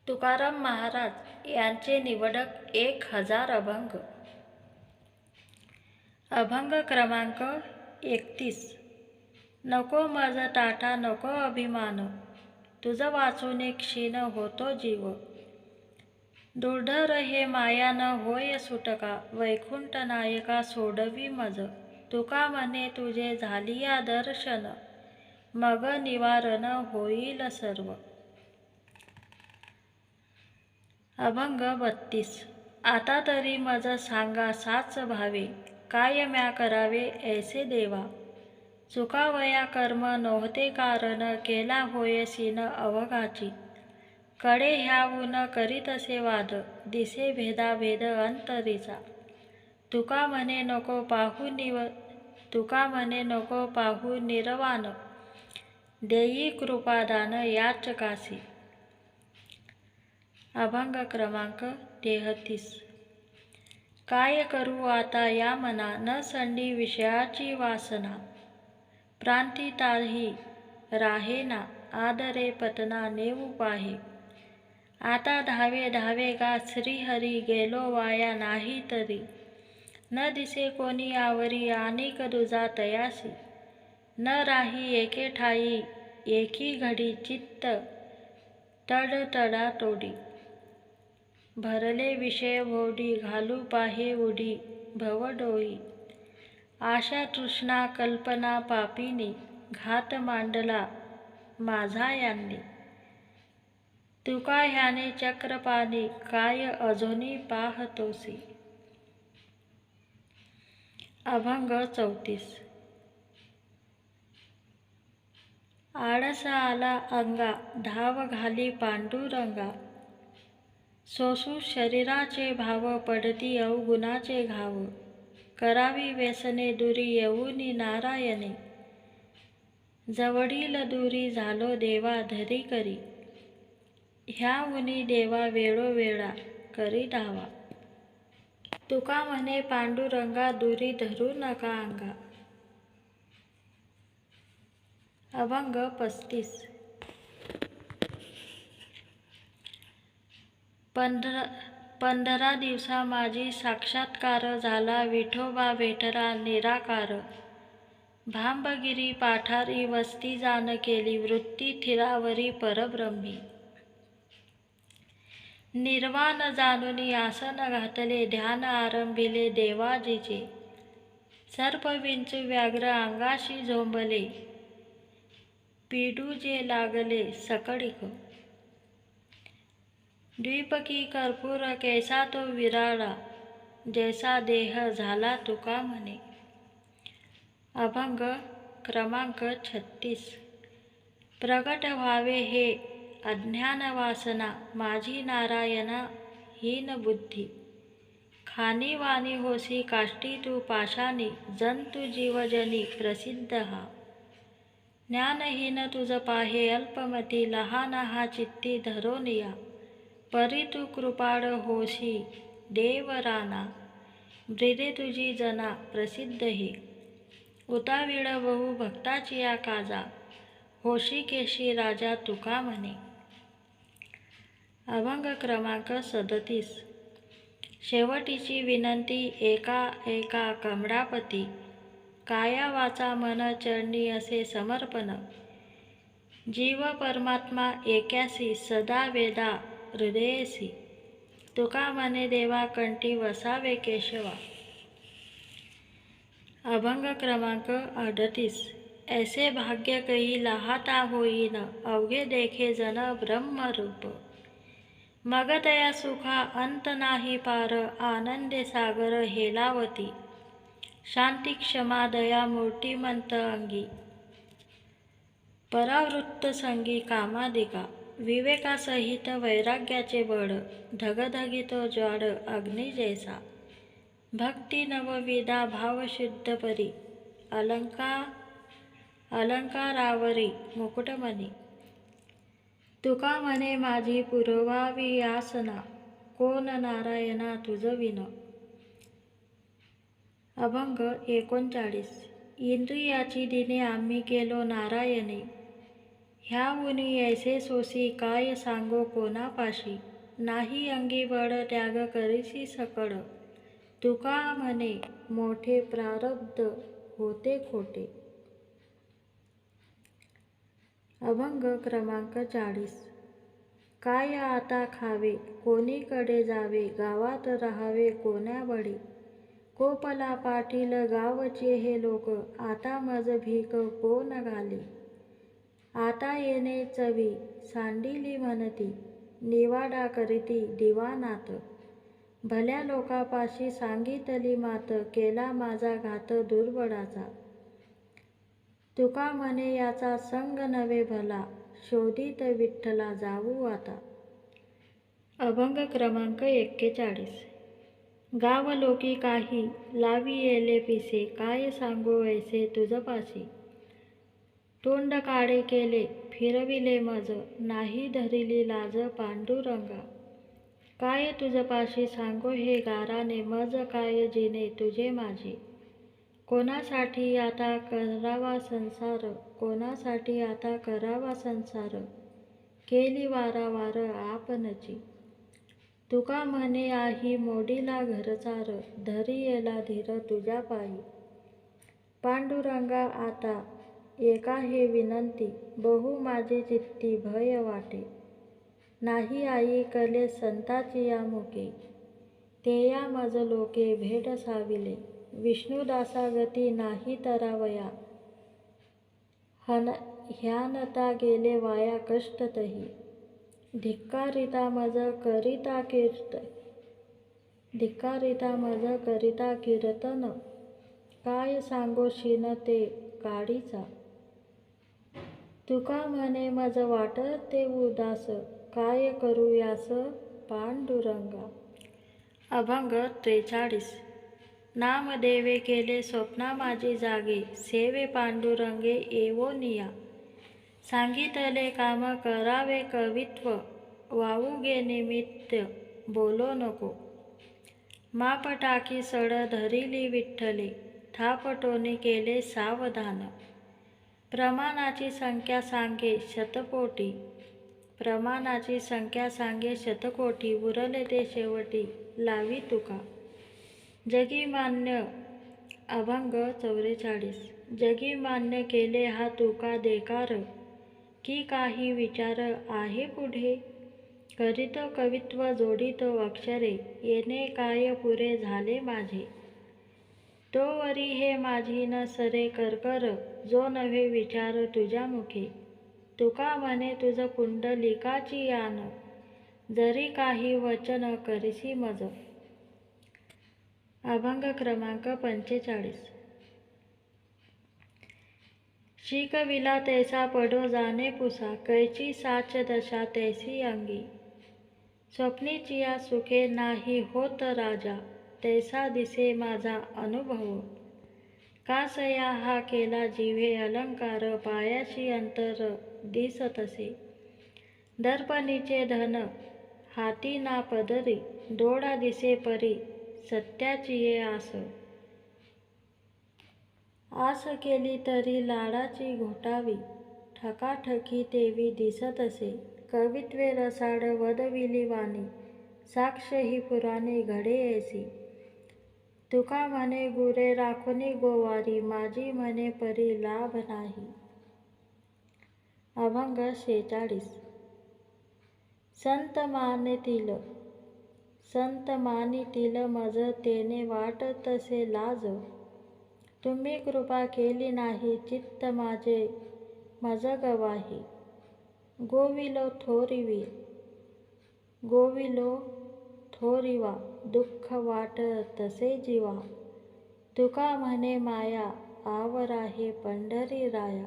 तुकाराम महाराज यांचे निवडक 1000 अभंग. अभंग क्रमांक 31. नको मज टाटा नको अभिमान, तुझ वाचून क्षीण होतो जीव. दुर्धर हे माया न होय सुटका, वैकुंठ नायका सोडवी मज. तुका म्हणे तुझे झालिया दर्शन, मग निवारण होईल सर्व. अभंग 32. आता तरी मज सांगा साच भावे, काय म्या करावे ऐसे देवा. चुकावया कर्म नव्हते कारण, केला होय सीन अवघाची. कडे ह्याहून करीतसे वाद, दिसे भेदाभेद अंतरीचा. तुका म्हणे नको पाहू निर्वाण, देई कृपादान याचकासी. अभंग क्रमांक 33. काय करू आता या मना, न संडी विषयाची वासना. प्रांती ताही राहेना, आदरे पतना नेऊ पाहे. आता धावे धावे गा श्रीहरी, गेलो वाया नाही तरी. न दिसे कोणी आवरी, अनेक दुजा तयासी. न राही एके ठाई, एकी घडी चित्त तडतडा तोडी. भरले विषय भोवडी, घालू पाहे उडी भवडोई. आशा तृष्णा कल्पना पापिनी, घात मांडला माझा यांनी. तुका ह्याने चक्रपाणी, काय अजूनी पाहतोसी. अभंग 34. आळसा आला अंगा, धाव घाली पांडुरंगा. सोसू शरीराचे भाव, पडती अवगुणाचे घाव. करावी व्यसने दुरी, येऊनी नारायणे. जवळील दुरी झालो देवा धरी करी. ह्याहुनी देवा वेळोवेळा करी धावा. तुका म्हणे पांडुरंगा, दुरी धरू नका अंगा. अभंग 35. 15 दिवसा माझी साक्षात्कार झाला, विठोबा भेटला निराकार. भांबगिरी पाठारी वस्ती जाण केली, वृत्ती थिरावरी परब्रह्मी. निर्वाण जाणुनी आसन घातले, ध्यान आरंभिले देवाजीचे. सर्प विंचू व्याघ्र अंगाशी झोंबले, पिडू जे लागले सकळिक. द्विपकी कर्पूर कैसा तो विराळा, जैसा देह झाला तुका म्हणे. अभंग क्रमांक 36. प्रगट व्हावे हे अज्ञान वासना, माझी नारायणा हीन बुद्धी. खानी वाणी होसी काष्टी तू पाशानी, जंतु जीवजनी प्रसिद्ध हा. ज्ञानहीन तुझ पाहे अल्पमती, लहान हा चित्ती धरोनिया. परी तू कृपाळ होसी देवराना, ब्रिरे तुझी जना प्रसिद्ध हे. उतावीळ बहु भक्ताचिया काजा, होशी केशी राजा तुका म्हणे. अभंग क्रमांक 37. शेवटीची विनंती एका कमळापती, काया वाचा मन चरणी असे समर्पण. जीव परमात्मा एक्यासी, सदा वेदा हृदयसी. तुका म्हणे देवा कंठी वसावे केशवा. अभंग क्रमांक 38. ऐसे भाग्य कही लाहाता होईन, अवघे देखे जन ब्रह्मरूप. मग तया सुखा अंत नाही पार, आनंदे सागर हेलावती. शांती क्षमा दया मूर्तिमंत अंगी, परावृत्त संगी कामादिका. विवेकासहित वैराग्याचे बळ, धगधगितो ज्वाळ अग्नी जैसा. भक्ती नवविधा भाव शुद्ध परी, अलंकारावरी मुकुटमणी. तुका म्हणे माझी पुरवावी आसना, कोण नारायणा तुझ विन. अभंग 39. इंद्रियाची दिने आम्ही केलो नारायणे, ह्या उनी ऐसे सोसी काय सांगो कोणापाशी. नाही अंगी बळ त्याग करीसी सकळ. तुका म्हणे मोठे प्रारब्ध होते खोटे. अभंग क्रमांक 40. काय आता खावे कोणीकडे जावे गावात राहावे कोण्याबळी. कोपला पाटील गावचे हे लोक आता मज भीक कोण घाली. आता येणे चवी सांडिली म्हणती निवाडा करीती दिवानात. भल्या लोकापाशी सांगितली मात केला माझा घात दुर्बळाचा. तुका म्हणे याचा संग नव्हे भला शोधित विठ्ठला जाऊ आता. अभंग क्रमांक 41. गाव लोकी काही लावी येले पिसे काय सांगू ऐसे तुझपाशी. तोंड काळे केले फिरविले मज नाही धरिली लाज पांडुरंगा. काय तुझपाशी सांगो हे गाराने मज काय जिने तुझे माझे. कोणासाठी आता करावा संसार कोणासाठी आता करावा संसार. केली वारावार आपणची. तुका म्हणे आही मोडीला घरचार धरी येला धीर तुझ्या पायी. पांडुरंगा आता एका हे विनंती बहु माझी चित्ती भय वाटे. नाही आई कले संताची या मुके तेया मज लोके भेट साविले. विष्णुदासा गती नाही तरावया ह्यानता गेले वाया कष्ट तही. धिक्कारिता मज करिता कीर्तन काय सांगोशीन ते काडीचा. तुका म्हणे मज वाटते उदास काय करू यास पांडुरंगा. अभंग 43. नामदेवे केले स्वप्ना माझी जागे सेवे पांडुरंगे येवोनिया. सांगितले काम करावे कवित्व वावुगे निमित्त बोलो नको. माप टाकी सड धरिली विठ्ठले थापटोनी केले सावधान. प्रमाणाची संख्या सांगे शतकोटी उरले ते शेवटी लावी तुका. जगी मान्य. अभंग 44. जगी मान्य केले हा तुका देकार की काही विचार आहे पुढे. करीतो कवित्व जोडितो अक्षरे येणे काय पुरे झाले माझे. तोवरी हे माझी न सरे करकर जो नव्हे विचार तुझ्या मुखे. तुका म्हणे तुझ पुंडलिकाची यान जरी काही वचन करसी मज. अभंग क्रमांक 45. शिकविला तैसा पडो जाणे पुसा कैची साच दशा तैसी अंगी. स्वप्नीचिया सुखे नाही होत राजा तैसा दिसे माझा अनुभव. कासया हा केला जिव्हे अलंकार पायाशी अंतर दिसतसे. दर्पणीचे धन हाती ना पदरी डोळा दिसे परी सत्याची ये आस. आस केली तरी लाडाची घोटावी ठकाठकी तेवी दिसतसे. कवित्वे रसाळ वदविली वाणी साक्ष ही पुराणी घडे ऐसी. तुका म्हणे गुरे राखुनी गोवारी माझी म्हणे परी लाभ नाही. अभंग 46. संत मानितील मज तेने वाटतसे लाज. तुम्ही कृपा केली नाही चित्त माझे मज गवाही. गोविलो थोरिवा दुःख वाट तसे जीवा. तुका म्हणे माया आवराहे पंढरी राया.